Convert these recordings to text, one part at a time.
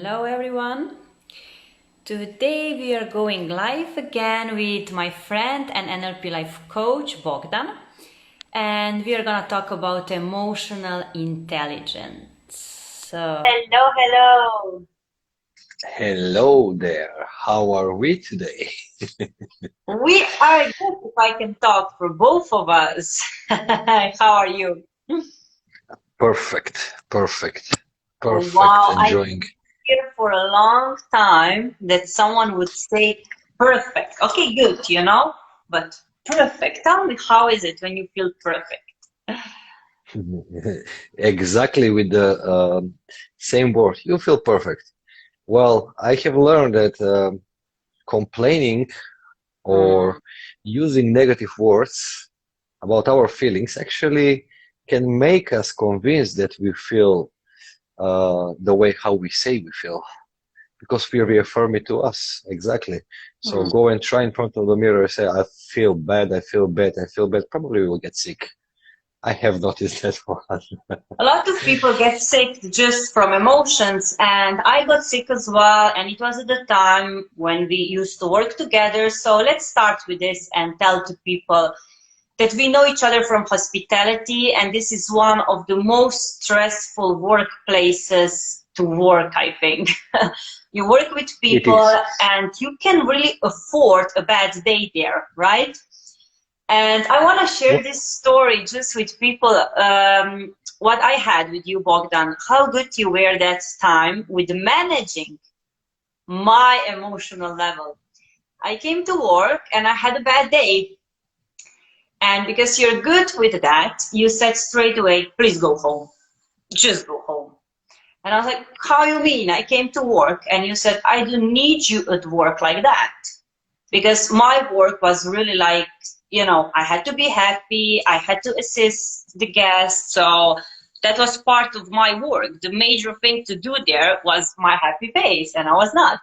Hello everyone. Today we are going live again with my friend and NLP Life coach Bogdan, and we are gonna talk about emotional intelligence. Hello. Hello there. How are we today? We are good if I can talk for both of us. How are you? Perfect, perfect, perfect. Wow, I Enjoying. hear for a long time that someone would say perfect. Okay, good, but perfect. Tell me, how is it when you feel perfect? Exactly with the same word. You feel perfect. Well, I have learned that complaining Mm, or using negative words about our feelings actually can make us convinced that we feel the way how we say we feel. Because we reaffirm it to us. Exactly. So mm. go and try in front of the mirror and say, I feel bad, I feel bad, I feel bad. Probably we will get sick. I have noticed that one. A lot of people get sick just from emotions, and I got sick as well. And it was at the time when we used to work together. So let's start with this and tell to people that we know each other from hospitality, and this is one of the most stressful workplaces to work, I think. You work with It people is. and you can really afford a bad day there, right? And I want to share Well, this story just with people, what I had with you, Bogdan, how good you were that time with managing my emotional level. I came to work and I had a bad day. And because you're good with that, you said straight away, please go home. Just go home. And I was like, how you mean? I came to work and you said, I don't need you at work like that. Because my work was really like, I had to be happy. I had to assist the guests. So that was part of my work. The major thing to do there was my happy face, and I was not.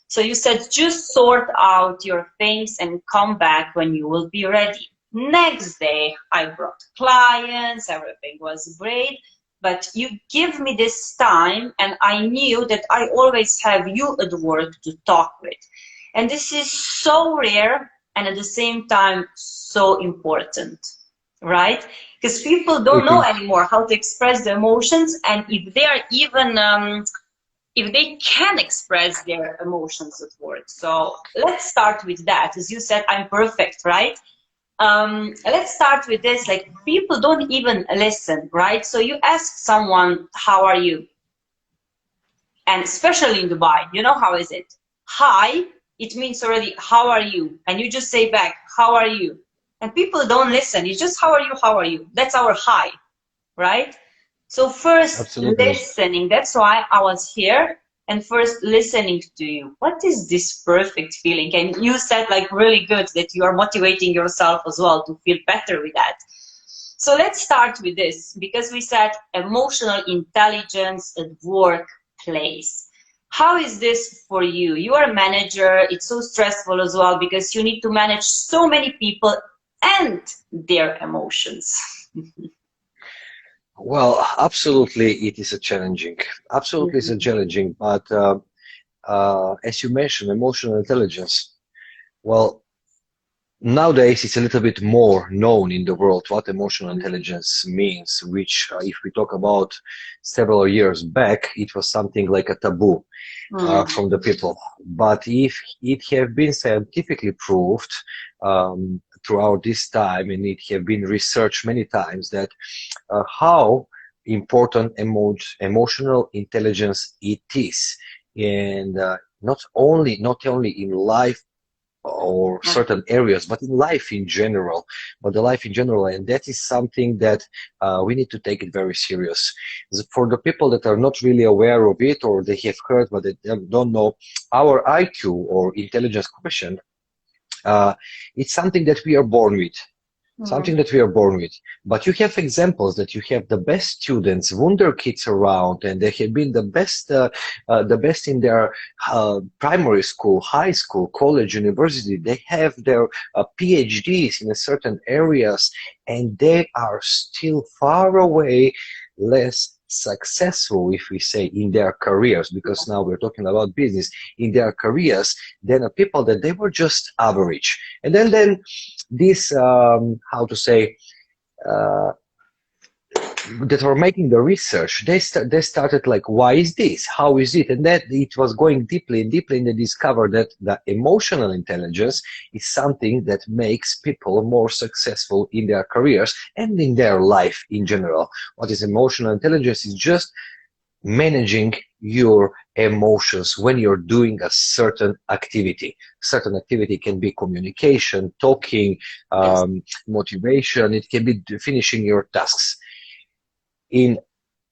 So you said, just sort out your things and come back when you will be ready. Next day, I brought clients, everything was great, but you give me this time, and I knew that I always have you at work to talk with. And this is so rare and at the same time so important, right? Because people don't it know is. anymore how to express their emotions, and if they are even if they can express their emotions at work. So let's start with that. As you said, I'm perfect, right? Let's start with this. Like, people don't even listen, right? So you ask someone, how are you? And especially in Dubai, you know how is it? Hi, it means already, how are you? And you just say back, how are you? And people don't listen. It's just, how are you? How are you? That's our hi, right? So first Absolutely. listening, that's why I was here, and first listening to you. What is this perfect feeling? And you said like really good that you are motivating yourself as well to feel better with that. So let's start with this, because we said emotional intelligence at workplace. How is this for you? You are a manager. It's so stressful as well because you need to manage so many people and their emotions. Well, absolutely, it is a challenging. Absolutely, it's a Mhm. challenging. But as you mentioned, emotional intelligence. Well, nowadays, it's a little bit more known in the world what emotional intelligence means, which, if we talk about several years back, it was something like a taboo Mm. from the people. But if it have been scientifically proved throughout this time, and it have been researched many times, that how important emotional intelligence it is, and not only in life or certain areas, but in life in general. But the life in general, and that is something that we need to take it very serious. For the people that are not really aware of it, or they have heard but they don't know, our IQ or intelligence quotient, uh, it's something that we are born with. Mm. Something that we are born with. But you have examples that you have the best students, wonder kids around, and they have been the best in their primary school, high school, college, university. They have their PhDs in certain areas, and they are still far away, less successful, if we say, in their careers, because now we're talking about business, in their careers, than people that they were just average. And then this, how to say, that were making the research, they started like, why is this? How is it? And that it was going deeply and deeply, and they discovered that the emotional intelligence is something that makes people more successful in their careers and in their life in general. What is emotional intelligence is just managing your emotions when you're doing a certain activity. Certain activity can be communication, talking, motivation. It can be finishing your tasks. In,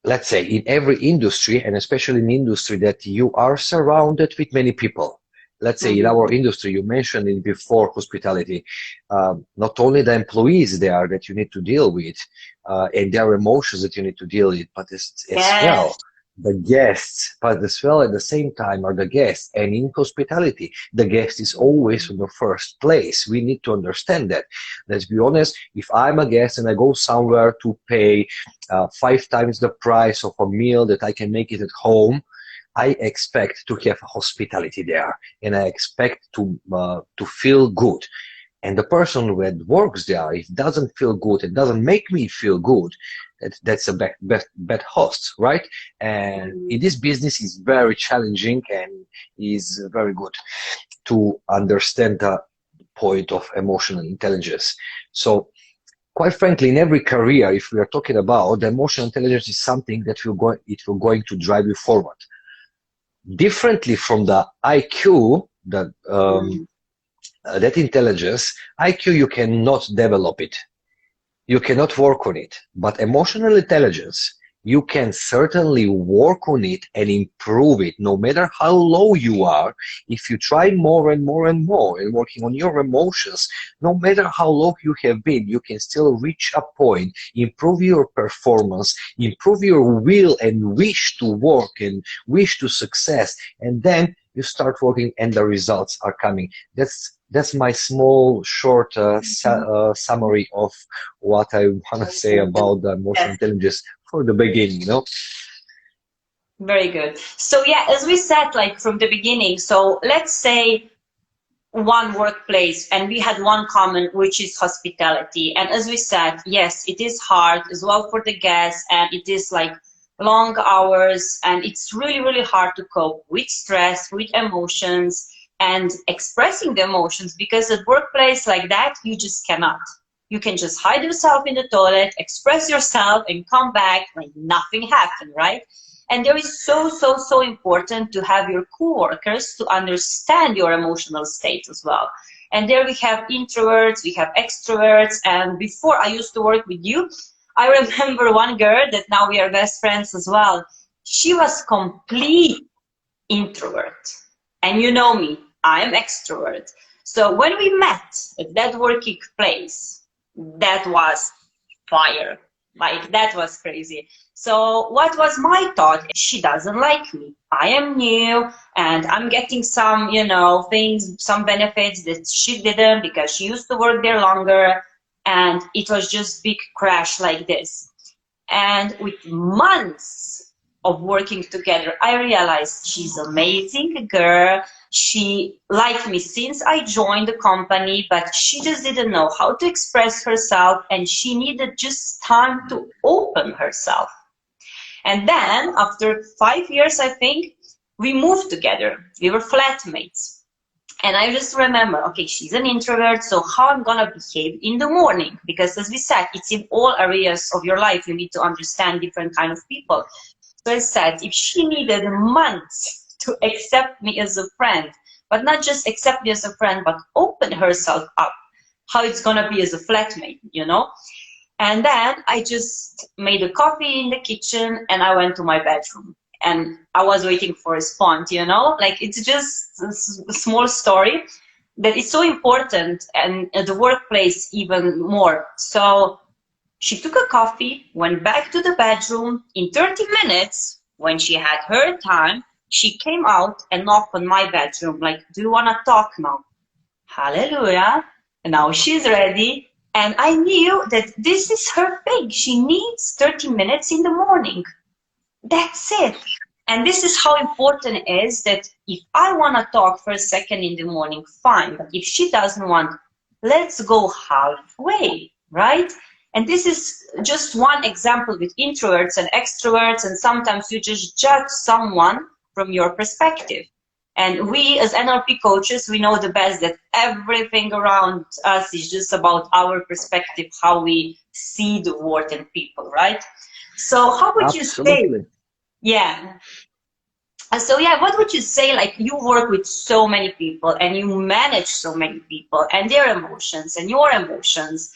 let's say, in every industry, and especially in industry that you are surrounded with many people. Let's say in our industry, you mentioned it before, hospitality, not only the employees there that you need to deal with, and their emotions that you need to deal with, but as well the guests, but as well at the same time are the guests. And in hospitality, the guest is always in the first place. We need to understand that. Let's be honest, if I'm a guest and I go somewhere to pay 5 times the price of a meal that I can make it at home, I expect to have hospitality there, and I expect to feel good. And the person that works there, if it doesn't feel good, it doesn't make me feel good, that's a bad host, right? And in this business is very challenging, and is very good to understand the point of emotional intelligence. So quite frankly, in every career, if we are talking about, the emotional intelligence is something that will going to drive you forward. Differently from the IQ, that intelligence, IQ, you cannot develop it. You cannot work on it. But emotional intelligence, you can certainly work on it and improve it, no matter how low you are. If you try more and more and more and working on your emotions, no matter how low you have been, you can still reach a point, improve your performance, improve your will and wish to work and wish to success, and then you start working and the results are coming. That's my small, short summary of what I want to say about the emotional intelligence for the beginning, you know? Very good. So yeah, as we said, like from the beginning, so let's say one workplace and we had one common, which is hospitality. And as we said, yes, it is hard as well for the guests, and it is like long hours, and it's really, really hard to cope with stress, with emotions, and expressing the emotions, because at workplace like that, you just cannot. You can just hide yourself in the toilet, express yourself, and come back like nothing happened, right? And there is so important to have your coworkers to understand your emotional state as well. And there we have introverts, we have extroverts, and before I used to work with you, I remember one girl that now we are best friends as well. She was complete introvert. And you know me, I am extrovert. So when we met at that working place, that was fire. Like, that was crazy. So what was my thought? She doesn't like me. I am new and I'm getting some, you know, things, some benefits that she didn't because she used to work there longer. And it was just big crash like this. And with months of working together, I realized she's an amazing girl. She liked me since I joined the company, but she just didn't know how to express herself, and she needed just time to open herself. And then after 5 years, I think, we moved together. We were flatmates. And I just remember, okay, she's an introvert, so how I'm gonna behave in the morning? Because as we said, it's in all areas of your life. You need to understand different kind of people. So I said, if she needed months to accept me as a friend, but not just accept me as a friend, but open herself up, how it's gonna be as a flatmate, you know? And then I just made a coffee in the kitchen and I went to my bedroom. And I was waiting for a response, you know? Like, it's just a small story that is so important, and at the workplace even more. So she took a coffee, went back to the bedroom. In 30 minutes, when she had her time, she came out and knocked on my bedroom, like, do you want to talk now? Hallelujah. And now she's ready. And I knew that this is her thing. She needs 30 minutes in the morning. That's it. And this is how important it is that if I want to talk for a second in the morning, fine. But if she doesn't want, let's go halfway, right? And this is just one example with introverts and extroverts. And sometimes you just judge someone from your perspective. And we as NLP coaches, we know the best that everything around us is just about our perspective, how we see the world and people, right? So how would you say, Absolutely. yeah. So yeah, what would you say, like you work with so many people and you manage so many people and their emotions and your emotions.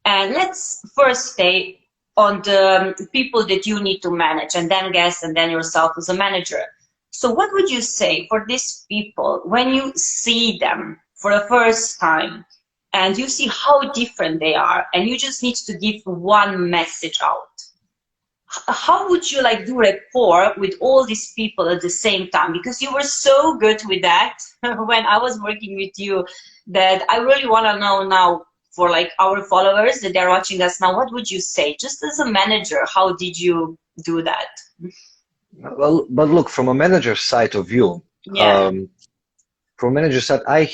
And let's first stay on the people that you need to manage and then guess and then yourself as a manager. So what would you say for these people when you see them for the first time and you see how different they are and you just need to give one message out? How would you like do rapport with all these people at the same time? Because you were so good with that when I was working with you, that I really want to know now for like our followers that they're watching us now, what would you say just as a manager? How did you do that? Well, but look, from a manager's side of view, Yeah. from manager side, I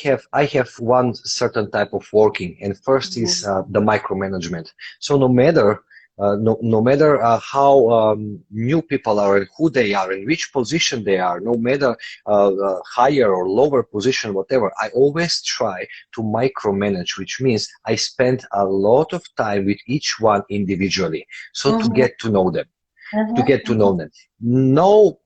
have one certain type of working, and first is the micromanagement. So no matter how new people are and who they are and which position they are, no matter higher or lower position, whatever, I always try to micromanage, which means I spend a lot of time with each one individually, so to Mm-hmm. get to know them. To get to Mm-hmm. know them. No,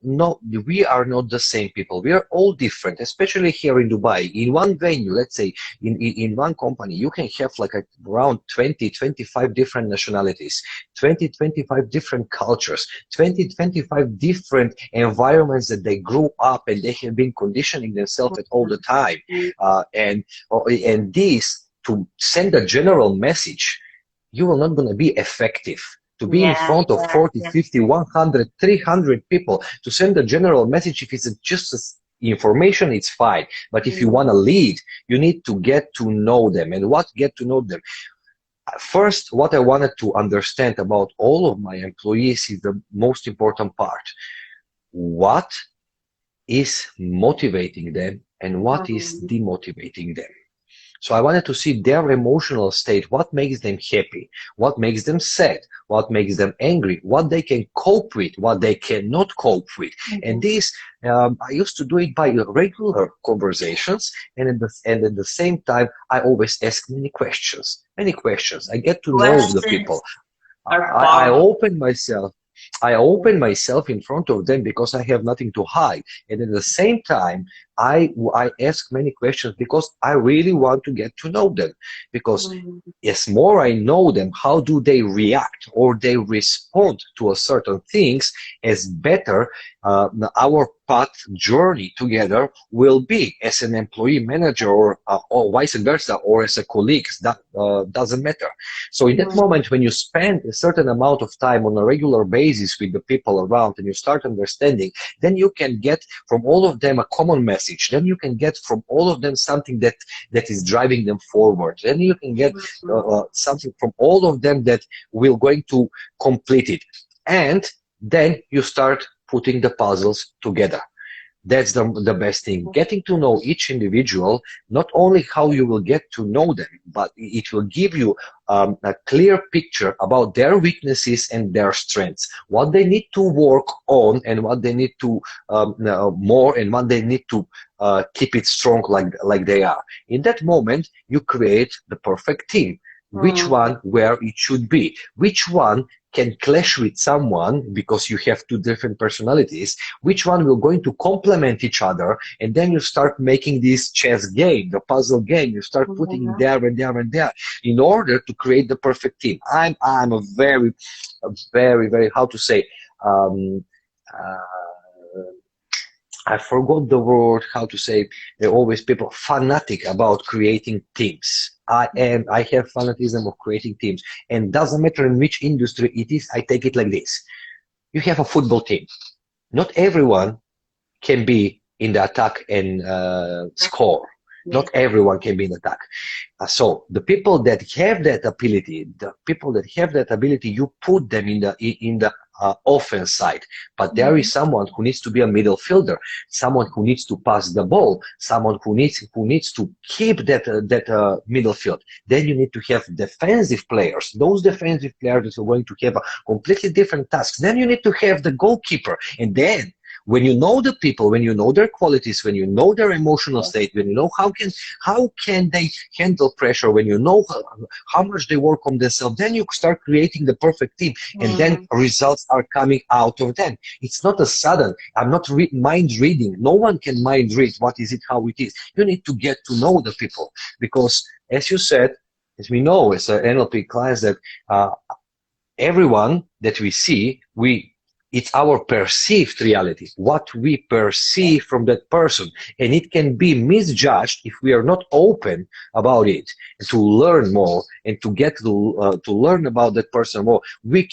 we are not the same people. We are all different, especially here in Dubai. In one venue, let's say, in one company, you can have like around 20, 25 different nationalities, 20, 25 different cultures, 20, 25 different environments that they grew up and they have been conditioning themselves at all the time. And this, to send a general message, you will not going to be effective. To be in Yeah, front of yeah, 40, yeah. 50, 100, 300 people, to send a general message, if it's just information, it's fine. But if you want to lead, you need to get to know them. And what get to know them? First, what I wanted to understand about all of my employees is the most important part. What is motivating them and what is Mm-hmm. demotivating them? So I wanted to see their emotional state, what makes them happy, what makes them sad, what makes them angry, what they can cope with, what they cannot cope with. And this, I used to do it by regular conversations, and at the same time, I always ask many questions. Many questions. I get to know the people. Questions are I powerful. open myself. I open myself in front of them because I have nothing to hide. And at the same time, I ask many questions because I really want to get to know them. Because Mm-hmm. as more I know them, how do they react or they respond to a certain things, as better our path journey together will be as an employee manager or vice versa, or as a colleague. That doesn't matter. So in that moment, when you spend a certain amount of time on a regular basis with the people around and you start understanding, then you can get from all of them a common message. Then you can get from all of them something that is driving them forward. Then you can get something from all of them that will going to complete it. And then you start putting the puzzles together. That's the best thing. Getting to know each individual, not only how you will get to know them, but it will give you a clear picture about their weaknesses and their strengths, what they need to work on and what they need to more and what they need to keep it strong like they are. In that moment, you create the perfect team. Which one where it should be, which one can clash with someone because you have two different personalities, which one will going to complement each other, and then you start making this chess game, the puzzle game, you start putting there and there and there in order to create the perfect team. I'm a very, how to say, um, uh, I forgot the word, how to say, they're always people fanatic about creating teams. I have fanatism of creating teams, and doesn't matter in which industry it is, I take it like this. You have a football team. Not everyone can be in the attack and score. Yeah. Not everyone can be in attack. So the people that have that ability, you put them in the offense side, but there is someone who needs to be a middle fielder, someone who needs to pass the ball, someone who needs to keep that middle field. Then you need to have defensive players. Those defensive players are going to have a completely different tasks. Then you need to have the goalkeeper, and then when you know the people, when you know their qualities, when you know their emotional state, when you know how can they handle pressure, when you know how much they work on themselves, then you start creating the perfect team, and then results are coming out of them. It's not a sudden. I'm not mind reading. No one can mind read what is it, how it is. You need to get to know the people, because as you said, as we know as NLP clients, that everyone that we see, it's our perceived reality, what we perceive from that person, and it can be misjudged if we are not open about it and to learn more and to get to learn about that person more. We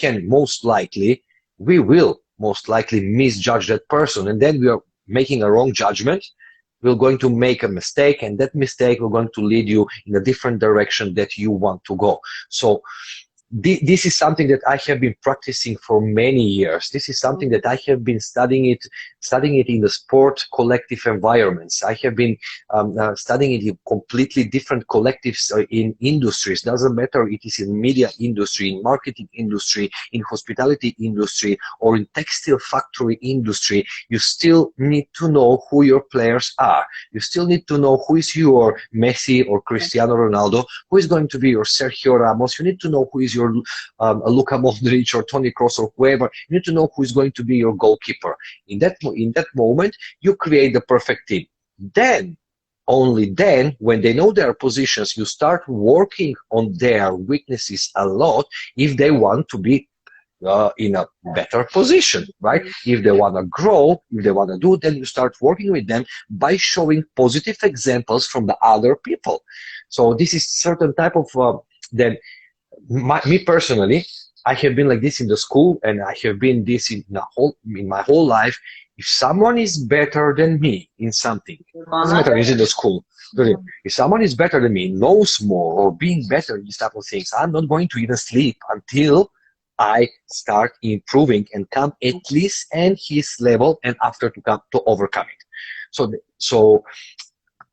will most likely misjudge that person, and then we are making a wrong judgment. We're going to make a mistake, and that mistake will going to lead you in a different direction that you want to go. So this is something that I have been practicing for many years. This is something that I have been studying it in the sport collective environments. I have been studying it in completely different collectives in industries. Doesn't matter it is in media industry, in marketing industry, in hospitality industry, or in textile factory industry. You still need to know who your players are. You still need to know who is your Messi or Cristiano Ronaldo, who is going to be your Sergio Ramos. You need to know who is your Luka Modric or Toni Kroos or whoever. You need to know who is going to be your goalkeeper. In that moment, you create the perfect team. Then, only then, when they know their positions, you start working on their weaknesses a lot if they want to be in a better position, right? If they want to grow, if they want to do, then you start working with them by showing positive examples from the other people. So this is certain type of me personally, I have been like this in the school, and I have been this in my whole life. If someone is better than me in something, doesn't matter, is in the school. If someone is better than me, knows more, or being better in these type of things, I'm not going to even sleep until I start improving and come at least at his level, and after to overcome it. So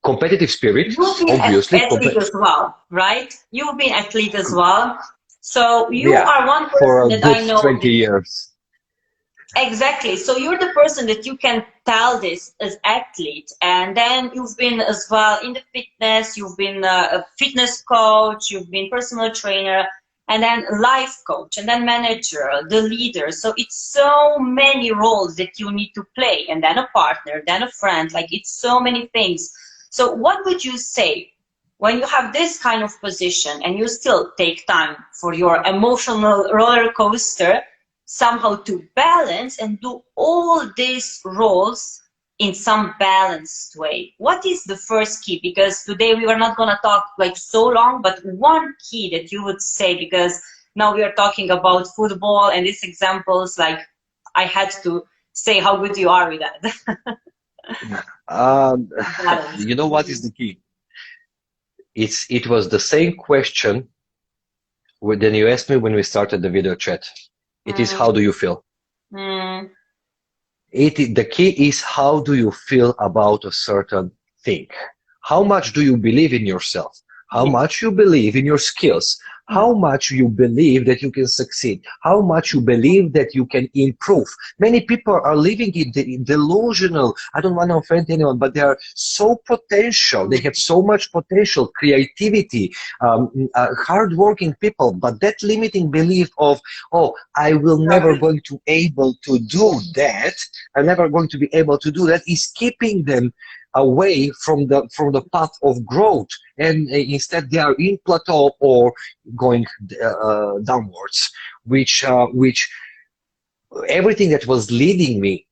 competitive spirit, obviously. Athlete as well, right? You've been athlete as well. So you Yeah, are one person for a that good I know 20 years. Exactly. So you're the person that you can tell this as athlete, and then you've been as well in the fitness. You've been a fitness coach. You've been personal trainer, and then life coach, and then manager, the leader. So it's so many roles that you need to play, and then a partner, then a friend. Like, it's so many things. So what would you say when you have this kind of position and you still take time for your emotional roller coaster, somehow to balance and do all these roles in some balanced way? What is the first key? Because today we were not going to talk like so long, but one key that you would say, because now we are talking about football and these examples, like I had to say how good you are with that. You know what is the key? It was the same question that you asked me when we started the video chat. It is, how do you feel? The key is, how do you feel about a certain thing? How much do you believe in yourself? How much you believe in your skills? How much you believe that you can succeed? How much you believe that you can improve? Many people are living in delusional. I don't want to offend anyone, but they are so potential. They have so much potential, creativity, hardworking people. But that limiting belief of, oh, I will never going to able to do that. I'm never going to be able to do that, is keeping them away from the path of growth, and instead they are in plateau or going downwards, which everything that was leading me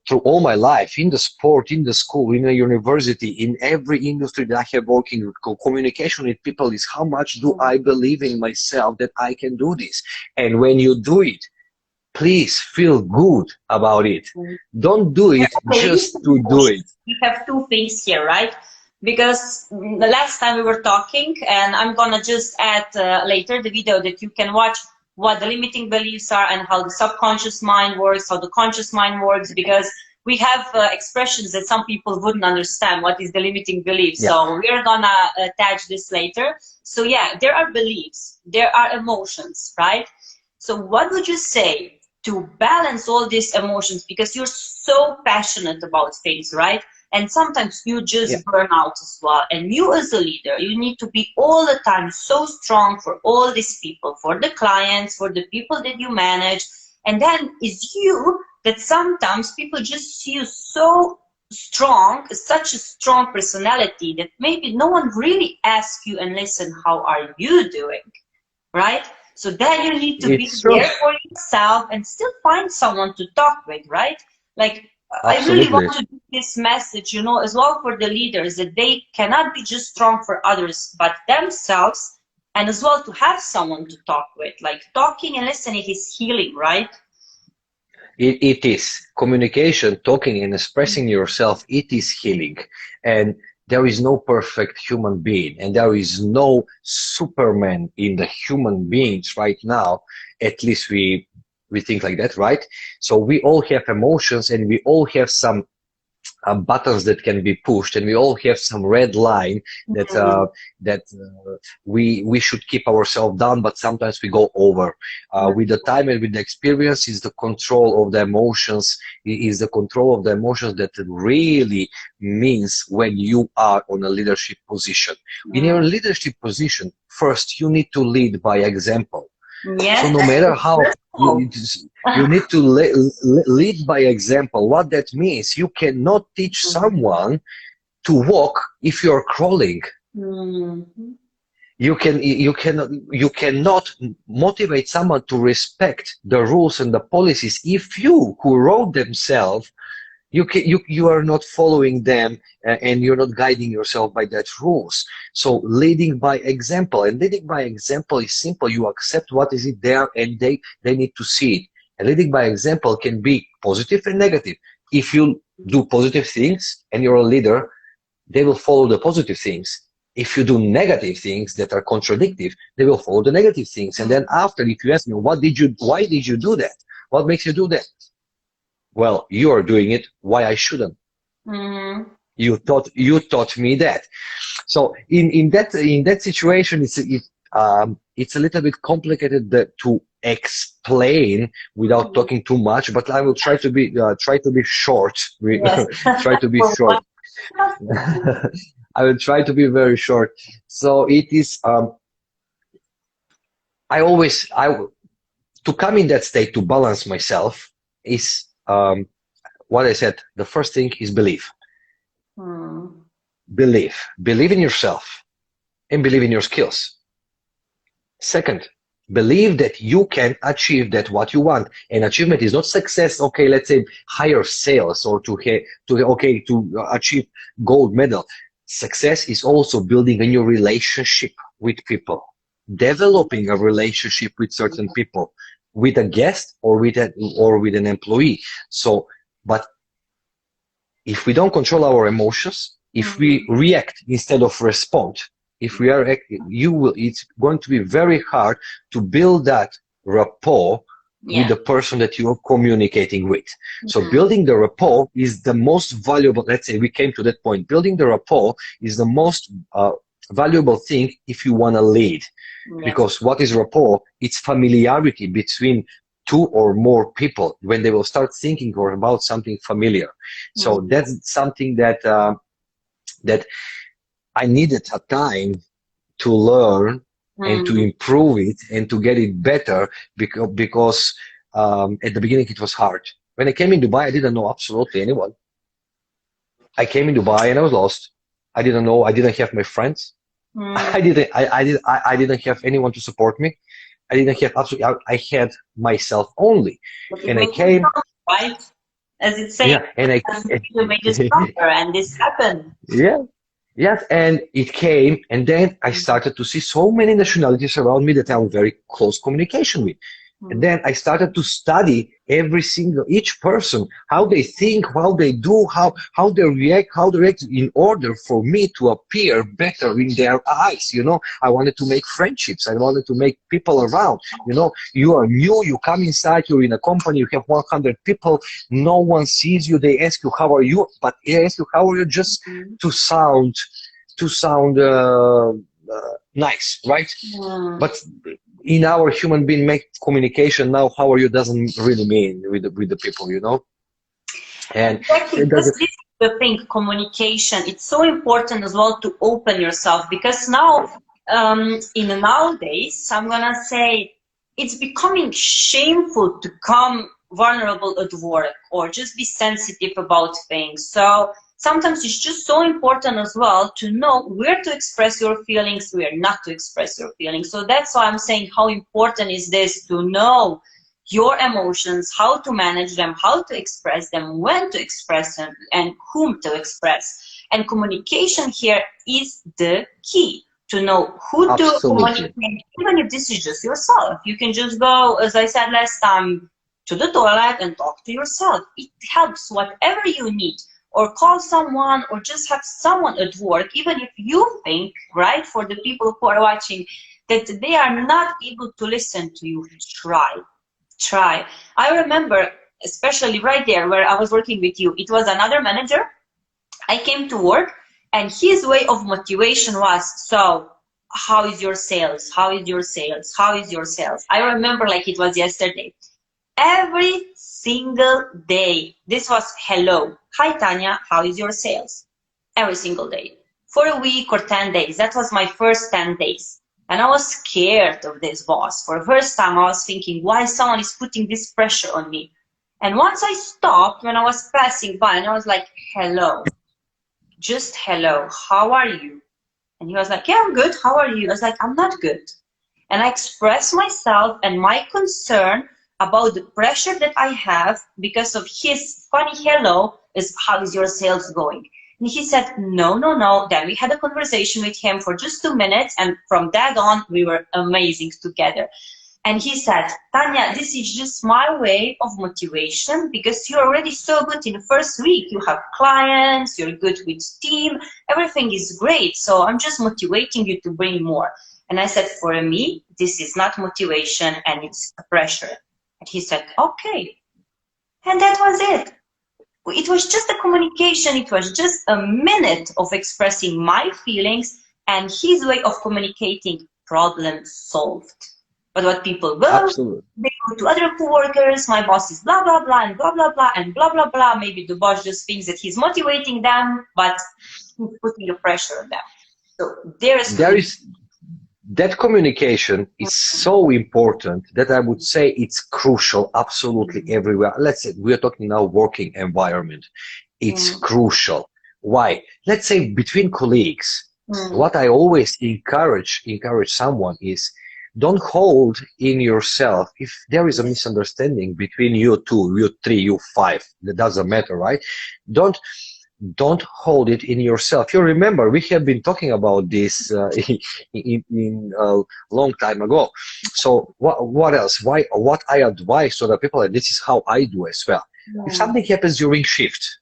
through all my life, in the sport, in the school, in the university, in every industry that I have working with, communication with people, is how much do I believe in myself that I can do this. And when you do it, please feel good about it. Don't do it just to do it. We have two things here, right? Because the last time we were talking, and I'm gonna just add later the video that you can watch, what the limiting beliefs are and how the subconscious mind works, how the conscious mind works, because we have expressions that some people wouldn't understand. What is the limiting belief? Yeah. So we're gonna attach this later. So yeah, there are beliefs, there are emotions, right? So what would you say to balance all these emotions, because you're so passionate about things, right? And sometimes you just burn out as well. And you as a leader, you need to be all the time so strong for all these people, for the clients, for the people that you manage. And then is you that sometimes people just see you so strong, such a strong personality, that maybe no one really asks you and listen, how are you doing, right? So then you need to be there for yourself and still find someone to talk with, right? Like, I really want to do this message, you know, as well for the leaders, that they cannot be just strong for others, but themselves, and as well to have someone to talk with. Like, talking and listening is healing, right? It is. Communication, talking and expressing yourself, it is healing. And there is no perfect human being, and there is no Superman in the human beings right now. At least we think like that, right? So we all have emotions, and we all have some buttons that can be pushed, and we all have some red line that we should keep ourselves down, but sometimes we go over. With the time and with the experience, is the control of the emotions, is the control of the emotions that really means when you are on a leadership position. In your leadership position, first you need to lead by example. Yes. So no matter how, you need to lead by example. What that means, you cannot teach someone to walk if you're crawling. You cannot motivate someone to respect the rules and the policies if you, who wrote themselves, you are not following them, and you're not guiding yourself by that rules. So leading by example, and leading by example is simple. You accept what is it there, and they need to see it. And leading by example can be positive and negative. If you do positive things and you're a leader, they will follow the positive things. If you do negative things that are contradictory, they will follow the negative things. And then after, if you ask me, why did you do that? What makes you do that? Well, you are doing it. Why I shouldn't? You taught me that. So in that situation, it's a little bit complicated to explain without talking too much. But I will try to be short. Yes. Try to be short. I will try to be very short. So it is. To come in that state, to balance myself, is what I said. The first thing is belief. Believe in yourself and believe in your skills. Second, believe that you can achieve that what you want. And achievement is not success. Okay, let's say higher sales or to achieve gold medal. Success is also building a new relationship with people, developing a relationship with certain people, with a guest or with an employee. So, but if we don't control our emotions, if we react instead of respond, if we are, it's going to be very hard to build that rapport with the person that you are communicating with. So building the rapport is the most valuable. Let's say we came to that point. Building the rapport is the most valuable thing if you want to lead. Because what is rapport? It's familiarity between two or more people when they will start thinking or about something familiar. So that's something that that I needed a time to learn and to improve it and to get it better, because at the beginning it was hard. When I came in Dubai, I didn't know absolutely anyone. I came in Dubai and I was lost. I didn't know. I didn't have my friends. I didn't have anyone to support me. I didn't have absolutely. I had myself only, and I came. Right, as it says, and you made it stronger, and this happened. Yes, and it came, and then I started to see so many nationalities around me that I have very close communication with. And then I started to study each person, how they think, how they do, how they react in order for me to appear better in their eyes. You know, I wanted to make friendships. I wanted to make people around. You know, you are new, you come inside, you're in a company, you have 100 people, no one sees you. They ask you, how are you? But they ask you, how are you, just to sound nice, right? But in our human being make communication now, how are you doesn't really mean with the people, you know. And exactly. This is the thing, communication. It's so important as well to open yourself, because now in nowadays, I'm gonna say, it's becoming shameful to come vulnerable at work or just be sensitive about things. So sometimes it's just so important as well to know where to express your feelings, where not to express your feelings. So that's why I'm saying how important is this to know your emotions, how to manage them, how to express them, when to express them, and whom to express. And communication here is the key. To know who to communicate, even if this is just yourself. You can just go, as I said last time, to the toilet and talk to yourself. It helps, whatever you need. Or call someone, or just have someone at work, even if you think, right, for the people who are watching, that they are not able to listen to you, try. I remember, especially right there where I was working with you, it was another manager. I came to work, and his way of motivation was, so how is your sales? How is your sales? How is your sales? I remember like it was yesterday. Every single day, this was hello. Hi, Tanya, how is your sales? Every single day. For a week or 10 days. That was my first 10 days. And I was scared of this boss. For the first time, I was thinking, why someone is putting this pressure on me? And once I stopped, when I was passing by, and I was like, hello. Just hello, how are you? And he was like, yeah, I'm good, how are you? I was like, I'm not good. And I expressed myself and my concern about the pressure that I have because of his funny hello is, how is your sales going? And he said, no, no, no. Then we had a conversation with him for just 2 minutes, and from that on, we were amazing together. And he said, Tanya, this is just my way of motivation, because you're already so good in the first week. You have clients, you're good with team, everything is great. So I'm just motivating you to bring more. And I said, for me, this is not motivation, and it's pressure. And he said, okay. And that was it. It was just a communication. It was just a minute of expressing my feelings, and his way of communicating, problem solved. But what people will, they go to other coworkers, my boss is blah, blah, blah, and blah, blah, blah, and blah, blah, blah. Maybe the boss just thinks that he's motivating them, but he's putting the pressure on them. So there is that communication is so important that I would say it's crucial absolutely everywhere. Let's say we're talking now working environment. It's crucial. Why? Let's say between colleagues, what I always encourage someone is, don't hold in yourself if there is a misunderstanding between you two, you three, you five. That doesn't matter, right? Don't hold it in yourself. You remember we have been talking about this in a long time ago. So what else? What I advise to the people, and this is how I do as well. If something happens during shift,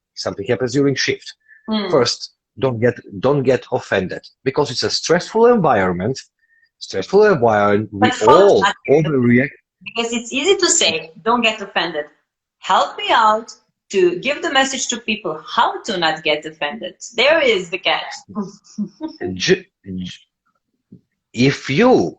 first don't get offended, because it's a stressful environment. We all overreact. Because it's easy to say, don't get offended. Help me out to give the message to people how to not get offended. There is the catch. If you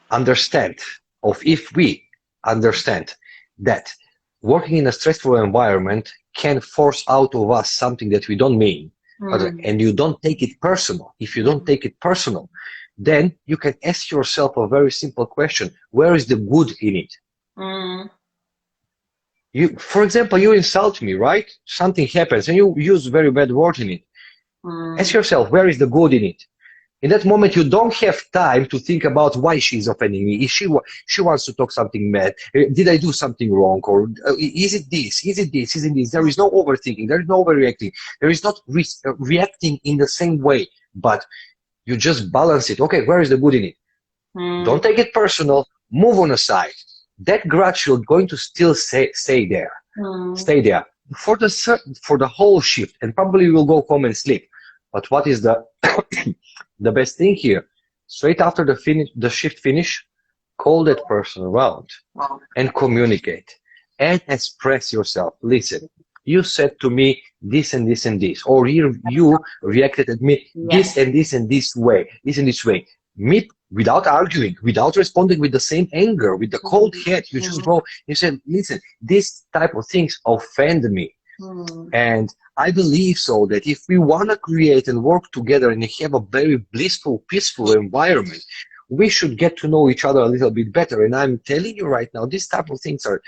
understand, or if we understand that working in a stressful environment can force out of us something that we don't mean, and you don't take it personal, if you don't take it personal, then you can ask yourself a very simple question: where is the good in it? For example, you insult me, right? Something happens and you use very bad word in it. Ask yourself, where is the good in it? In that moment, you don't have time to think about why she's offending me. If she wants to talk something bad, did I do something wrong? Or is it this? Is it this? Isn't this? There is no overthinking. There is no overreacting. There is not reacting in the same way, but you just balance it. Okay, where is the good in it? Don't take it personal. move on aside. That grudge you're going to still stay there. Stay there for the whole shift, and probably you will go home and sleep. But what is the the best thing here? Straight after the shift finish, call that person around and communicate and express yourself. Listen, you said to me this and this and this, or you reacted at me this and this and this way, this and this way. Me, without arguing, without responding with the same anger, with the cold head, you just go, you said, listen, this type of things offend me. And I believe so that if we want to create and work together and have a very blissful, peaceful environment, we should get to know each other a little bit better. And I'm telling you right now, these type of things are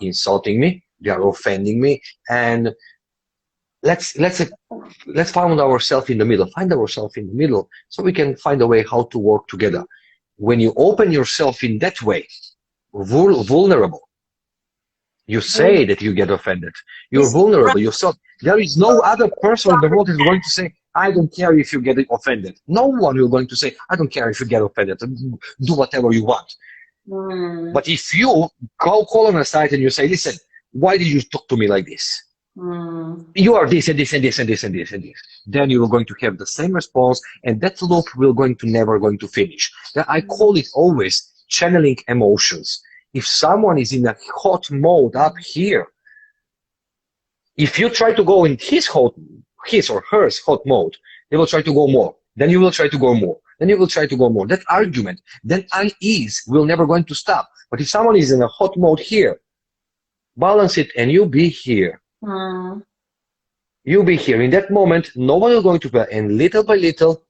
insulting me, they are offending me, and let's find ourselves in the middle, so we can find a way how to work together. When you open yourself in that way, vulnerable, you say that you get offended, you're vulnerable yourself. There is no other person in the world who's going to say, I don't care if you get offended. No one will going to say, I don't care if you get offended, do whatever you want. But if you call on a side and you say, listen, why did you talk to me like this? You are this and this and this and this and this and this. Then you are going to have the same response, and that loop will never going to finish. I call it always channeling emotions. If someone is in a hot mode up here, if you try to go in his or her hot mode, they will try to go more. Then you will try to go more. Then you will try to go more. That argument, that unease will never going to stop. But if someone is in a hot mode here, balance it and you be here. You be here. In that moment, no one will going to play. And little by little,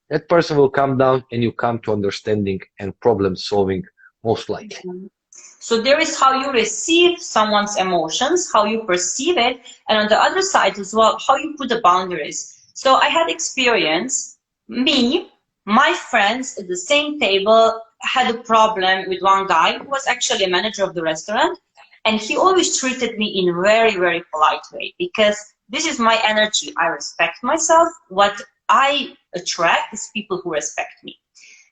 that person will come down and you come to understanding and problem solving, most likely. So there is how you receive someone's emotions, how you perceive it, and on the other side as well, how you put the boundaries. So I had experience, my friends at the same table had a problem with one guy who was actually a manager of the restaurant, and he always treated me in a very, very polite way, because this is my energy. I respect myself. What I attract is people who respect me.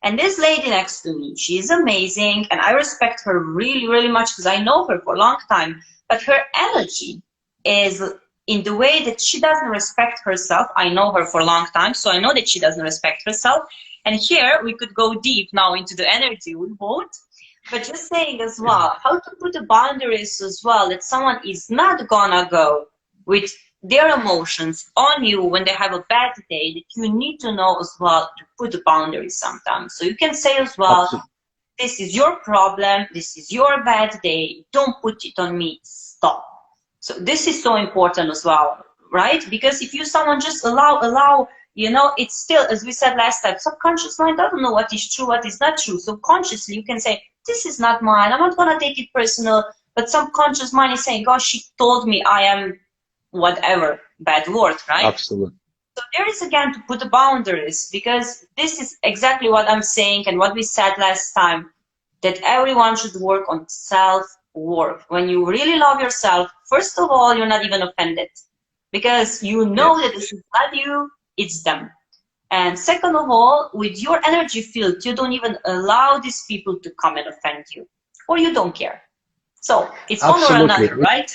And this lady next to me, she is amazing, and I respect her really, really much because I know her for a long time. But her energy is in the way that she doesn't respect herself. I know her for a long time, so I know that she doesn't respect herself. And here we could go deep now into the energy we both. But just saying as well, how to put the boundaries as well, that someone is not gonna go with their emotions on you when they have a bad day, that you need to know as well to put the boundaries sometimes. So you can say as well, this is your problem, this is your bad day, don't put it on me, stop. So this is so important as well, right? Because if you someone just allow, you know, it's still, as we said last time, subconscious mind doesn't know what is true, what is not true. So consciously you can say, this is not mine, I'm not gonna take it personal, but subconscious mind is saying, gosh, she told me I am whatever, bad word, right? Absolutely. So there is again to put the boundaries, because this is exactly what I'm saying and what we said last time, that everyone should work on self-work. When you really love yourself, first of all, you're not even offended, because you know that this is not you, it's them. And second of all, with your energy field, you don't even allow these people to come and offend you, or you don't care. So it's one or another, right?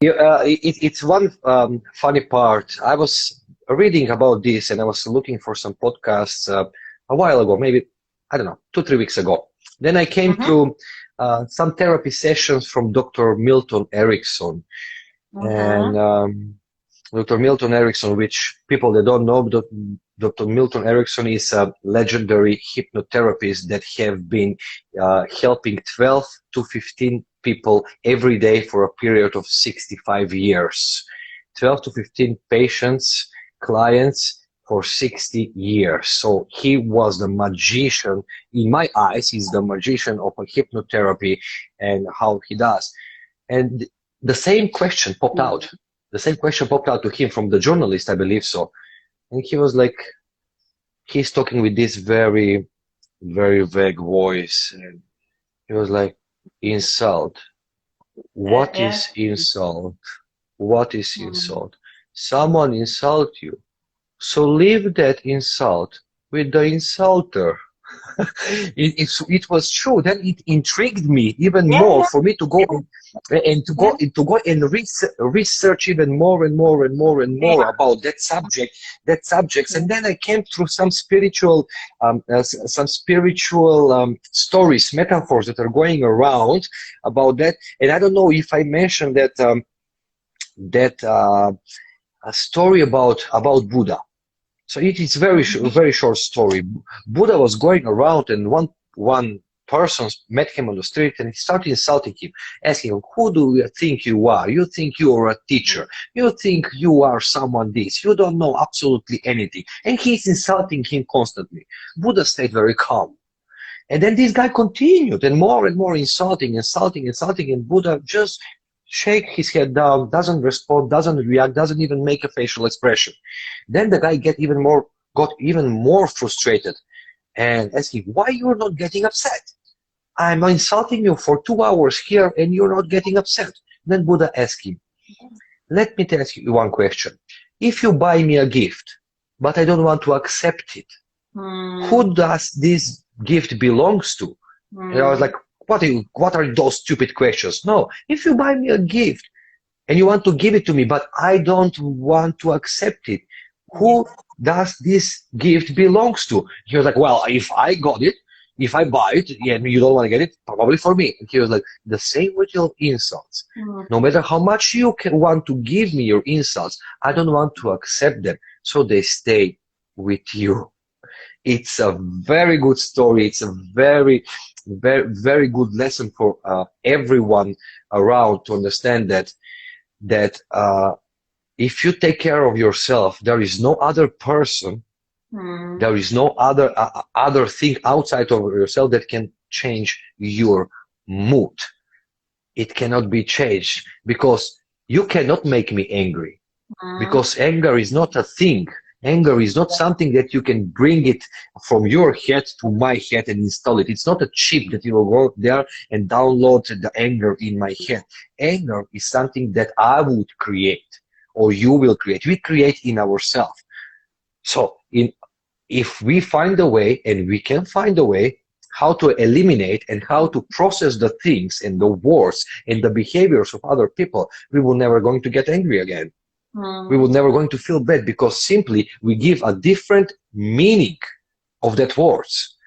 It's one funny part. I was reading about this and I was looking for some podcasts a while ago, maybe, I don't know, 2-3 weeks ago. Then I came to some therapy sessions from Dr. Milton Erickson. And Dr. Milton Erickson, which people that don't know, Dr. Milton Erickson is a legendary hypnotherapist that have been helping 12 to 15 people every day for a period of 65 years. 12 to 15 patients, clients for 60 years. So he was the magician, in my eyes, he's the magician of a hypnotherapy and how he does. And the same question popped out. The same question popped out to him from the journalist, I believe so. And he was like, he's talking with this very, very vague voice. And he was like, insult. What is insult? What is insult? Someone insult you. So leave that insult with the insulter. it was true, then it intrigued me even Yeah, more yeah, for me to go and research even more and more and more and yeah. more about that subjects. And then I came through some spiritual stories, metaphors that are going around about that. And I don't know if I mentioned that a story about Buddha. So it is very short story. Buddha was going around, and one person met him on the street, and he started insulting him, asking him, "Who do you think you are? You think you are a teacher? You think you are someone this? You don't know absolutely anything." And he's insulting him constantly. Buddha stayed very calm. And then this guy continued and more insulting, and Buddha just shake his head down, doesn't respond, doesn't react, doesn't even make a facial expression. Then the guy got even more frustrated and asked him, "Why you're not getting upset? I'm insulting you for 2 hours here and you're not getting upset." Then Buddha asked him, "Let me ask you one question. If you buy me a gift, but I don't want to accept it, who does this gift belongs to?" And I was like, what are those stupid questions? No, if you buy me a gift and you want to give it to me, but I don't want to accept it, who does this gift belongs to? He was like, "Well, if I got it, if I buy it, and you don't want to get it, probably for me." And he was like, the same with your insults. No matter how much you want to give me your insults, I don't want to accept them, so they stay with you. It's a very good story. It's a very good lesson for everyone around to understand that if you take care of yourself, there is no other person, there is no other thing outside of yourself that can change your mood. It cannot be changed, because you cannot make me angry, because anger is not a thing. Anger is not something that you can bring it from your head to my head and install it. It's not a chip that you will go there and download the anger in my head. Anger is something that I would create, or you will create. We create in ourselves. So if we find a way, and we can find a way, how to eliminate and how to process the things and the words and the behaviors of other people, we will never going to get angry again. We will never going to feel bad, because simply we give a different meaning of that words.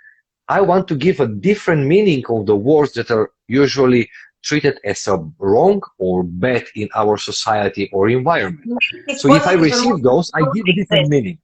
I want to give a different meaning of the words that are usually treated as a wrong or bad in our society or environment. So if I receive those, I give a different meaning.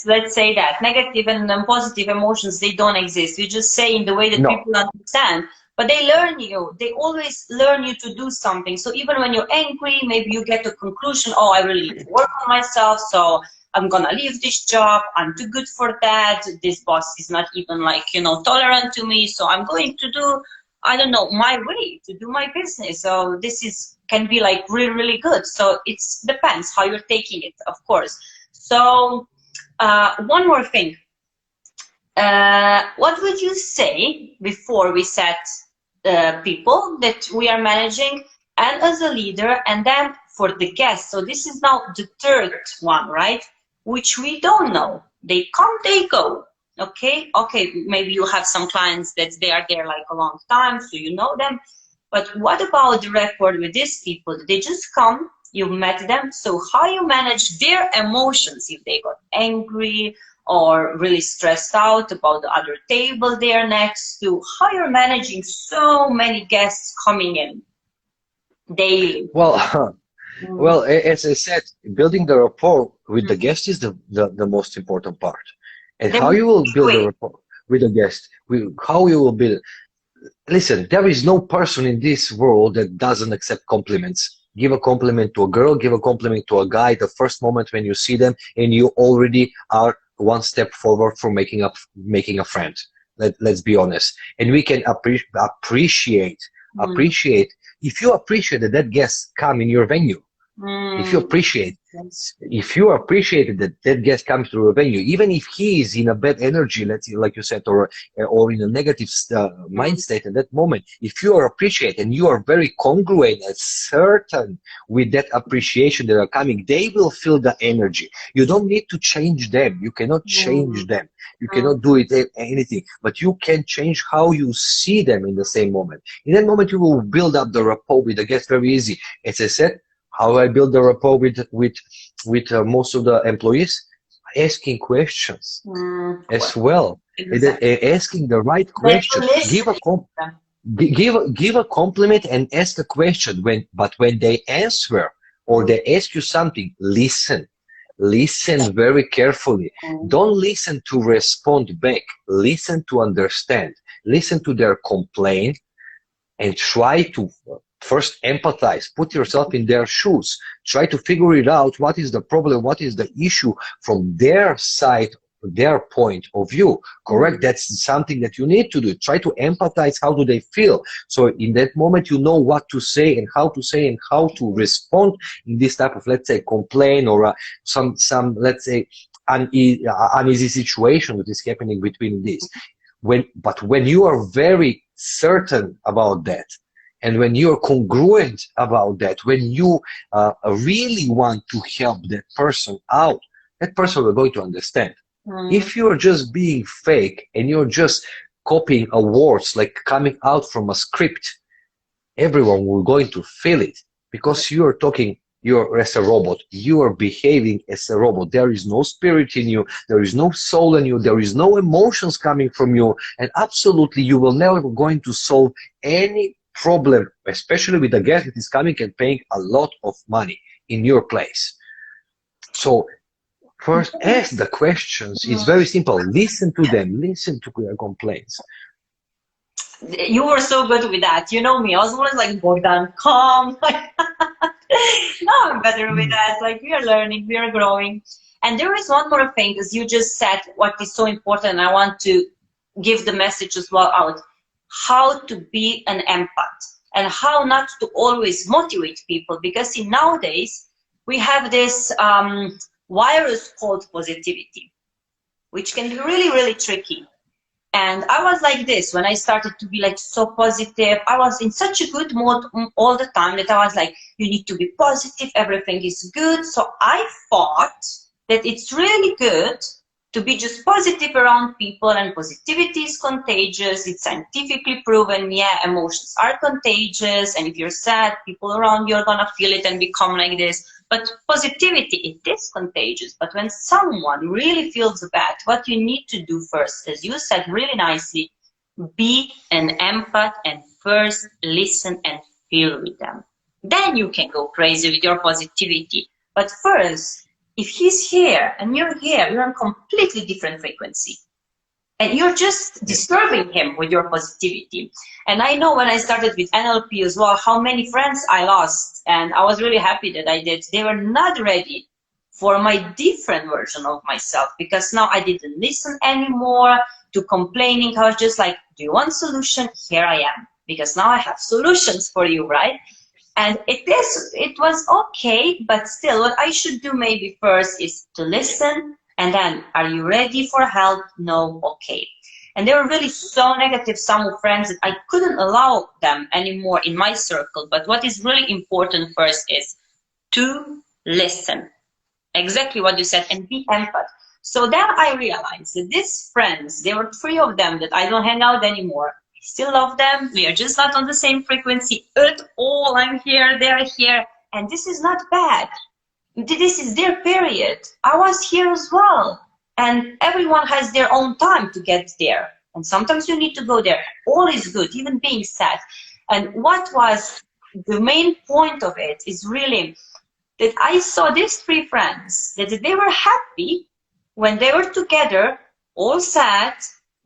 Let's say that negative and positive emotions, they don't exist. You just say in the way that people understand. But they learn you. They always learn you to do something. So even when you're angry, maybe you get a conclusion, oh, I really need to work on myself, so I'm going to leave this job. I'm too good for that. This boss is not even like, tolerant to me. So I'm going to do, I don't know, my way to do my business. So this can be like really, really good. So it depends how you're taking it, of course. So one more thing. What would you say before we set people that we are managing, and as a leader, and then for the guests? So this is now the third one, right? Which we don't know. They come, they go. Okay, maybe you have some clients that they are there like a long time, so you know them. But what about the record with these people? They just come, you met them, so how you manage their emotions, if they got angry or really stressed out about the other table they're next to, how you're managing so many guests coming in daily? Well, as I said, building the rapport with the guest is the most important part. And how you will build a rapport with the guest, how you will build. Listen, there is no person in this world that doesn't accept compliments. Give a compliment to a girl, give a compliment to a guy the first moment when you see them, and you already are one step forward from making a friend. Let's be honest. And we can appreciate if you appreciate that guests come in your venue. If you appreciate Yes. If you appreciate that that guest comes to a venue, even if he is in a bad energy, let's say, like you said, or in a negative mind Mm. state at that moment, if you are appreciated and you are very congruent and certain with that appreciation that are coming, they will feel the energy. You don't need to change them. You cannot change Mm. them. You Mm. cannot do it anything, but you can change how you see them in the same moment. In that moment, you will build up the rapport with the guest very easy. As I said, how I build the rapport with most of the employees, asking questions Mm. as well. And then, Exactly. asking the right Then you question. listen to them. Give a compliment and ask a question. But when they answer or Mm. they ask you something, listen. Listen very carefully. Mm. Don't listen to respond back. Listen to understand. Listen to their complaint and try to first empathize, put yourself in their shoes, try to figure it out, what is the problem, what is the issue from their side, their point of view. Correct? Mm. That's something that you need to do. Try to empathize, how do they feel? So in that moment you know what to say and how to respond in this type of, let's say, complaint or some let's say uneasy situation that is happening between these. But when you are very certain about that, and when you're congruent about that, when you really want to help that person out, that person will going to understand. Mm. If you're just being fake and you're just copying words like coming out from a script, everyone will going to feel it because you're talking, you're as a robot, you are behaving as a robot. There is no spirit in you, there is no soul in you, there is no emotions coming from you, and absolutely you will never going to solve any problem, especially with a guest that is coming and paying a lot of money in your place. So first ask the questions. It's very simple. Listen to them, listen to their complaints. You were so good with that. You know me. I was always like, Bogdan, calm. Now I'm better with that. Like, we are learning, we are growing. And there is one more thing, as you just said, what is so important. I want to give the message as well out. How to be an empath and how not to always motivate people. Because in nowadays, we have this virus called positivity, which can be really, really tricky. And I was like this when I started to be like so positive. I was in such a good mood all the time that I was like, you need to be positive, everything is good. So I thought that it's really good to be just positive around people, and positivity is contagious. It's scientifically proven. Yeah, emotions are contagious, and if you're sad, people around you are gonna feel it and become like this. But positivity, it is contagious. But when someone really feels bad, what you need to do first, as you said really nicely, be an empath and first listen and feel with them. Then you can go crazy with your positivity. But first, if he's here and you're here, you're on a completely different frequency. And you're just disturbing him with your positivity. And I know when I started with NLP as well, how many friends I lost. And I was really happy that I did. They were not ready for my different version of myself, because now I didn't listen anymore to complaining. I was just like, do you want solution? Here I am. Because now I have solutions for you, right? And it was okay, but still what I should do maybe first is to listen, and then, are you ready for help? No, okay. And they were really so negative, some friends, that I couldn't allow them anymore in my circle. But what is really important first is to listen. Exactly what you said, and be empath. So then I realized that these friends, there were 3 of them that I don't hang out anymore. I still love them. We are just not on the same frequency at all. I'm here, they're here. And this is not bad. This is their period. I was here as well. And everyone has their own time to get there. And sometimes you need to go there. All is good, even being sad. And what was the main point of it is really that I saw these 3 friends, that they were happy when they were together, all sad.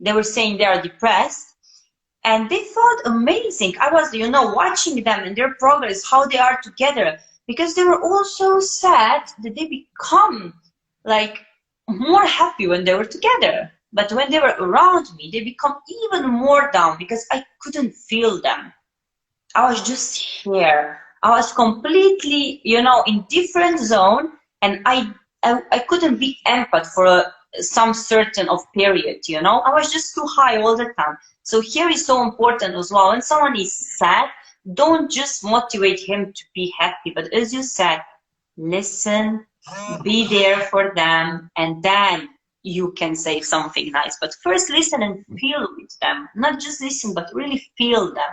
They were saying they are depressed. And they felt amazing. I was, watching them and their progress, how they are together, because they were all so sad that they become like more happy when they were together. But when they were around me, they become even more down because I couldn't feel them. I was just here. I was completely, in different zone, and I couldn't be empath for some certain of period, you know. I was just too high all the time. So here is so important as well. When someone is sad, don't just motivate him to be happy, but as you said, listen, be there for them, and then you can say something nice. But first listen and feel with them. Not just listen, but really feel them.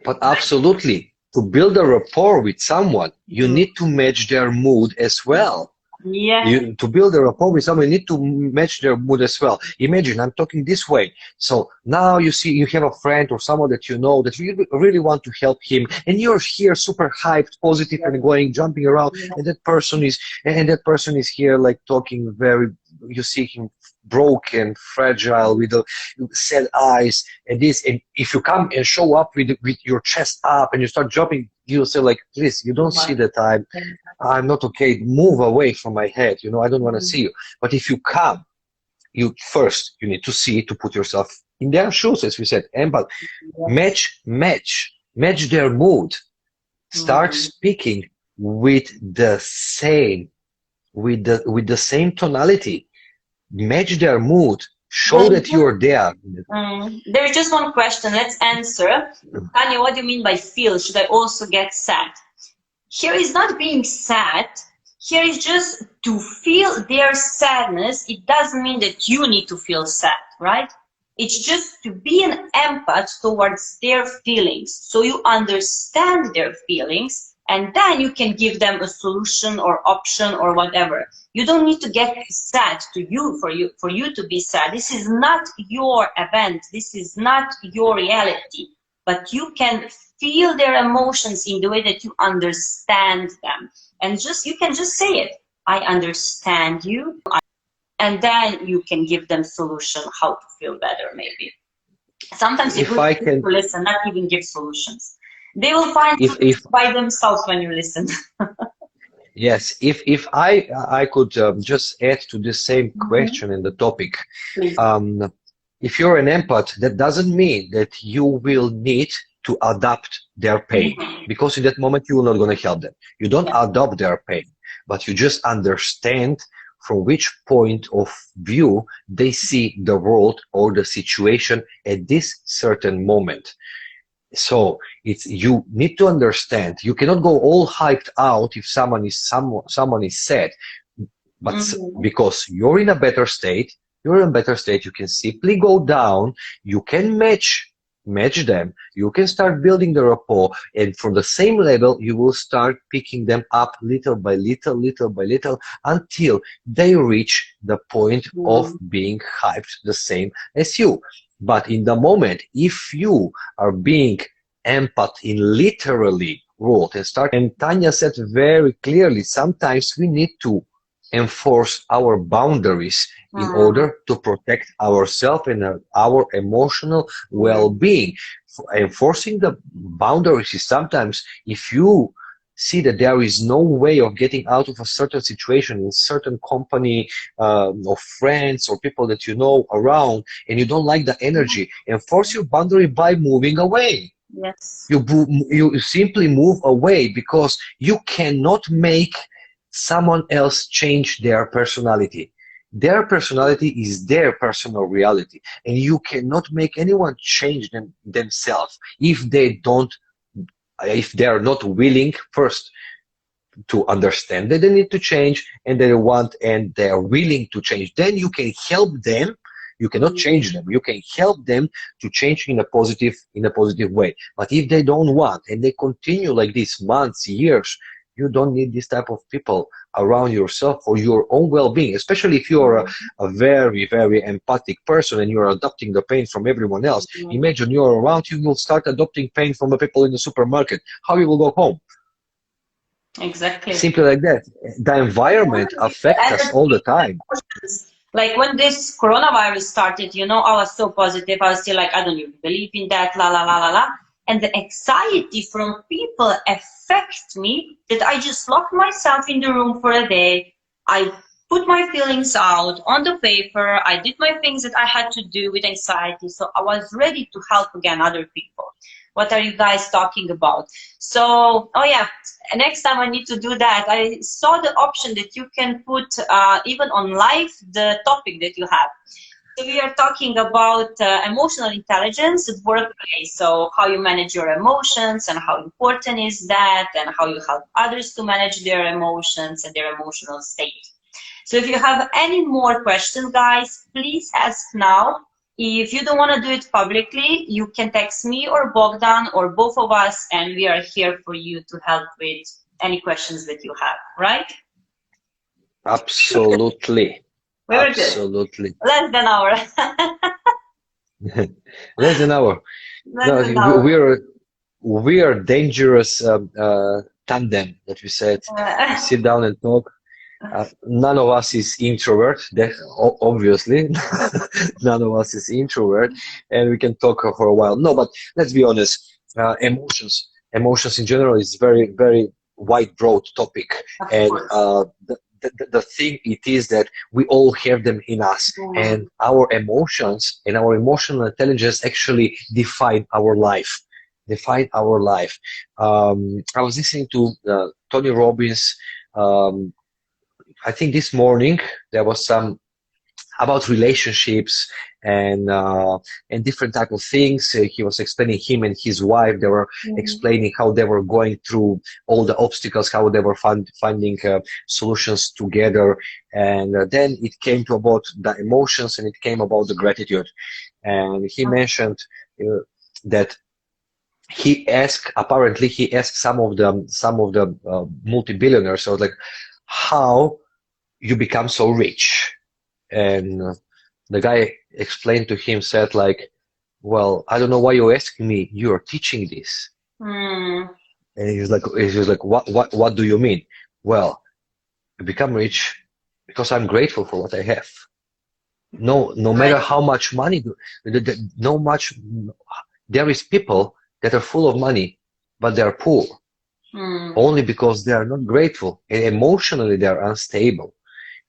But absolutely, to build a rapport with someone, you need to match their mood as well. Yeah. To build a rapport with someone, you need to match their mood as well. Imagine I'm talking this way. So now you see you have a friend or someone that you know that you really want to help him, and you're here super hyped, positive, and going, jumping around, and that person is here like talking very, you see him broken, fragile, with the sad eyes, and this. And if you come and show up with your chest up and you start jumping, you'll say like, please, you don't see that I'm not okay. Move away from my head. You know, I don't want to see you. But if you come, you need to see, to put yourself in their shoes, as we said, but match their mood. Start speaking with the same, with the same tonality. Match their mood. Show that you're there. There's just one question. Let's answer. Tanya, what do you mean by feel? Should I also get sad? Here is not being sad. Here is just to feel their sadness. It doesn't mean that you need to feel sad, right? It's just to be an empath towards their feelings. So you understand their feelings, and then you can give them a solution or option or whatever. You don't need to get sad for you to be sad. This is not your event. This is not your reality. But you can feel their emotions in the way that you understand them. And you can just say it. I understand you. And then you can give them solution how to feel better, maybe. Sometimes it's good to listen, not even give solutions. They will find it by themselves when you listen. Yes, if I could just add to the same question in the topic. If you're an empath, that doesn't mean that you will need to adapt their pain, because in that moment you're not going to help them. You don't adopt their pain, but you just understand from which point of view they see the world or the situation at this certain moment. So you need to understand. You cannot go all hyped out if someone is sad, but because you're in a better state, you can simply go down. You can match them. You can start building the rapport, and from the same level, you will start picking them up little by little, until they reach the point of being hyped the same as you. But in the moment, if you are being empath in literally world and Tanya said very clearly, sometimes we need to enforce our boundaries in order to protect ourselves and our emotional well-being. Enforcing the boundaries is sometimes, if you see that there is no way of getting out of a certain situation in certain company of friends or people that you know around, and you don't like the energy, enforce your boundary by moving away. Yes. You simply move away, because you cannot make someone else change their personality. Their personality is their personal reality, and you cannot make anyone change themselves if they are not willing first to understand that they need to change, and they are willing to change. Then you can help them. You cannot change them. You can help them to change in a positive way. But if they don't want, and they continue like this months, years, you don't need this type of people around yourself for your own well-being, especially if you're a very, very empathic person and you're adopting the pain from everyone else. Imagine you're around, you will start adopting pain from the people in the supermarket. How you will go home? Exactly. Simply like that. The environment affects us all the time. Like when this coronavirus started, you know, I was so positive. I was still like, I don't even believe in that, la, la, la, la, la. And the anxiety from people affects me that I just locked myself in the room for a day. I put my feelings out on the paper. I did my things that I had to do with anxiety. So I was ready to help again other people. What are you guys talking about? So, oh yeah, next time I need to do that. I saw the option that you can put even on live the topic that you have. So we are talking about emotional intelligence at workplace. So how you manage your emotions and how important is that, and how you help others to manage their emotions and their emotional state. So if you have any more questions, guys, please ask now. If you don't want to do it publicly, you can text me or Bogdan or both of us, and we are here for you to help with any questions that you have, right? Absolutely. Very Absolutely. good. Less than an hour. Less than an hour. Less No, than an hour. we are dangerous tandem that we said. We sit down and talk. None of us is introvert. That obviously, none of us is introvert, and we can talk for a while. No, but let's be honest. Emotions in general is very wide, broad topic, and the thing it is that we all have them in us, and our emotions and our emotional intelligence actually define our life. I was listening to Tony Robbins. I think this morning there was some about relationships and different type of things. He was explaining him and his wife. They were explaining how they were going through all the obstacles, how they were finding solutions together. And then it came to about the emotions, and it came about the gratitude. And he mentioned that apparently he asked some of the multi-billionaires, so like, how you become so rich? And the guy explained to him, said like, well, I don't know why you're asking me, you're teaching this. And he was like, what do you mean? Well, you become rich because I'm grateful for what I have. No matter how much money, there is people that are full of money, but they are poor. Only because they are not grateful, and emotionally they are unstable.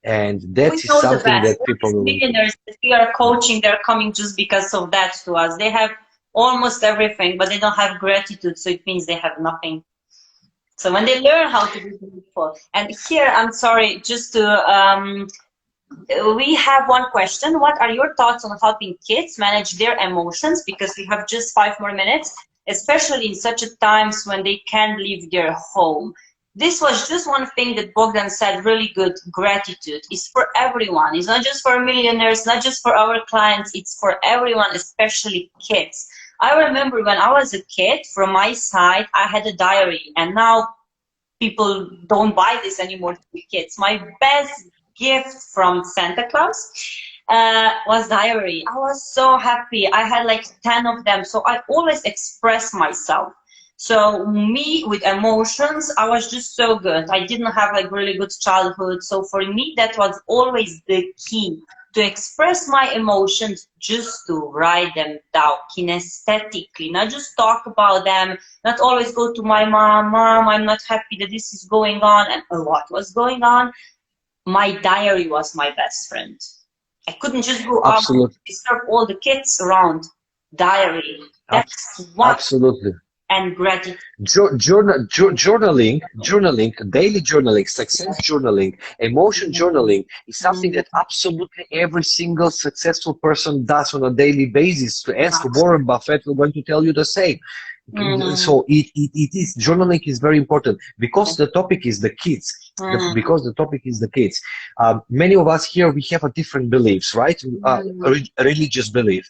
And that is something that people... millionaires that we are coaching, they're coming just because of that to us. They have almost everything, but they don't have gratitude, so it means they have nothing. So when they learn how to be grateful, and here, I'm sorry, just to we have one question. What are your thoughts on helping kids manage their emotions? Because we have just 5 more minutes, especially in such a times when they can't leave their home. This was just one thing that Bogdan said, really good. Gratitude is for everyone. It's not just for millionaires, not just for our clients. It's for everyone, especially kids. I remember when I was a kid, from my side, I had a diary, and now people don't buy this anymore to the kids. My best gift from Santa Claus was diary. I was so happy. I had like 10 of them, so I always express myself. So me with emotions, I was just so good. I didn't have like really good childhood, so for me that was always the key, to express my emotions, just to write them down kinesthetically, not just talk about them, not always go to my mom, I'm not happy that this is going on, and what was going on. My diary was my best friend. I couldn't just go out and disturb all the kids around. Diary. That's one. Absolutely. And gratitude. Journaling, daily journaling, success journaling, emotion journaling is something that absolutely every single successful person does on a daily basis. To ask Warren Buffett, we're going to tell you the same. So it is, journaling is very important because the topic is the kids. Many of us here, we have a different beliefs, right? Religious belief.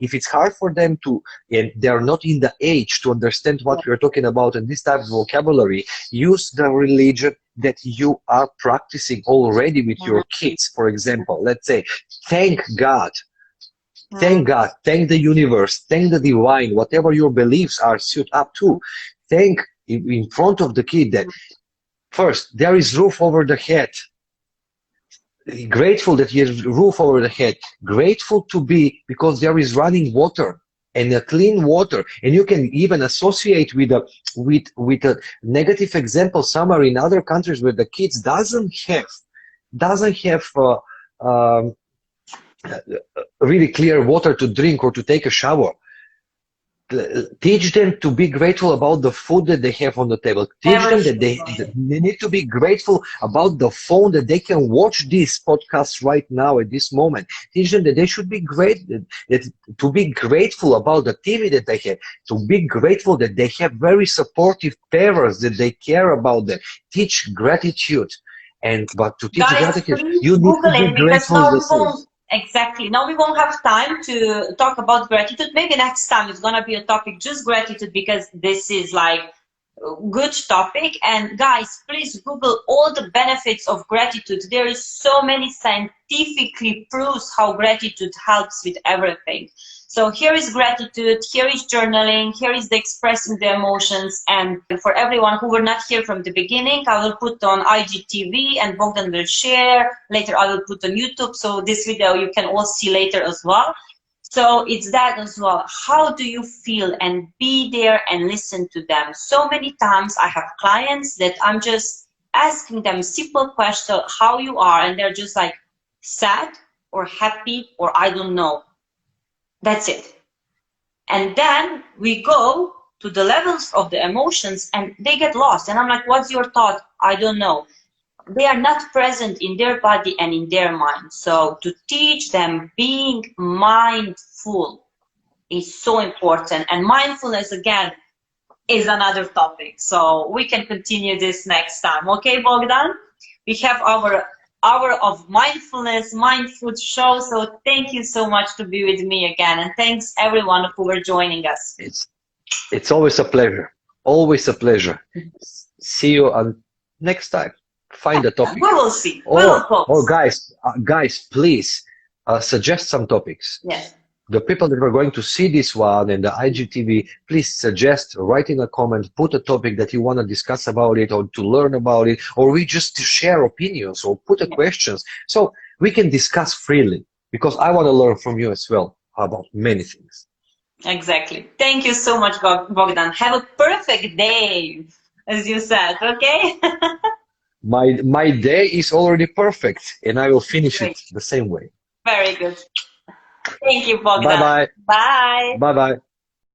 If it's hard for them to, and they're not in the age to understand what we're talking about and this type of vocabulary, use the religion that you are practicing already with your kids. For example, let's say, thank God. Thank God, thank the universe, thank the divine, whatever your beliefs are suited up to. Thank in front of the kid that first, there is roof over the head. Grateful that you have roof over the head. Grateful to be because there is running water and a clean water. And you can even associate with a negative example somewhere in other countries where the kids doesn't have really clear water to drink or to take a shower. Teach them to be grateful about the food that they have on the table. Teach them that they need to be grateful about the phone that they can watch this podcast right now at this moment. Teach them that they should be to be grateful about the TV that they have, to be grateful that they have very supportive parents that they care about them. Teach gratitude. But to teach gratitude, you need to be grateful the same. Exactly. Now we won't have time to talk about gratitude. Maybe next time it's gonna be a topic just gratitude, because this is like a good topic. And guys, please Google all the benefits of gratitude. There is so many scientifically proves how gratitude helps with everything. So here is gratitude, here is journaling, here is the expressing the emotions. And for everyone who were not here from the beginning, I will put on IGTV and Bogdan will share. Later I will put on YouTube. So this video you can all see later as well. So it's that as well. How do you feel? And be there and listen to them. So many times I have clients that I'm just asking them simple question, how you are, and they're just like sad or happy or I don't know. That's it. And then we go to the levels of the emotions and they get lost. And I'm like, what's your thought? I don't know. They are not present in their body and in their mind. So to teach them being mindful is so important. And mindfulness, again, is another topic. So we can continue this next time. Okay, Bogdan? We have our hour of mindfulness, mindful show. So thank you so much to be with me again. And thanks everyone who were joining us. It's always a pleasure. Always a pleasure. See you on next time. Find a topic. We will see. Or guys, please suggest some topics. Yes. The people that are going to see this one and the IGTV, please suggest, write in a comment, put a topic that you want to discuss about it or to learn about it, or we just share opinions or put questions so we can discuss freely, because I want to learn from you as well about many things. Exactly. Thank you so much, Bogdan. Have a perfect day, as you said, okay? My day is already perfect and I will finish it the same way. Very good. Thank you, Bogdan. Bye-bye. Bye. Bye-bye.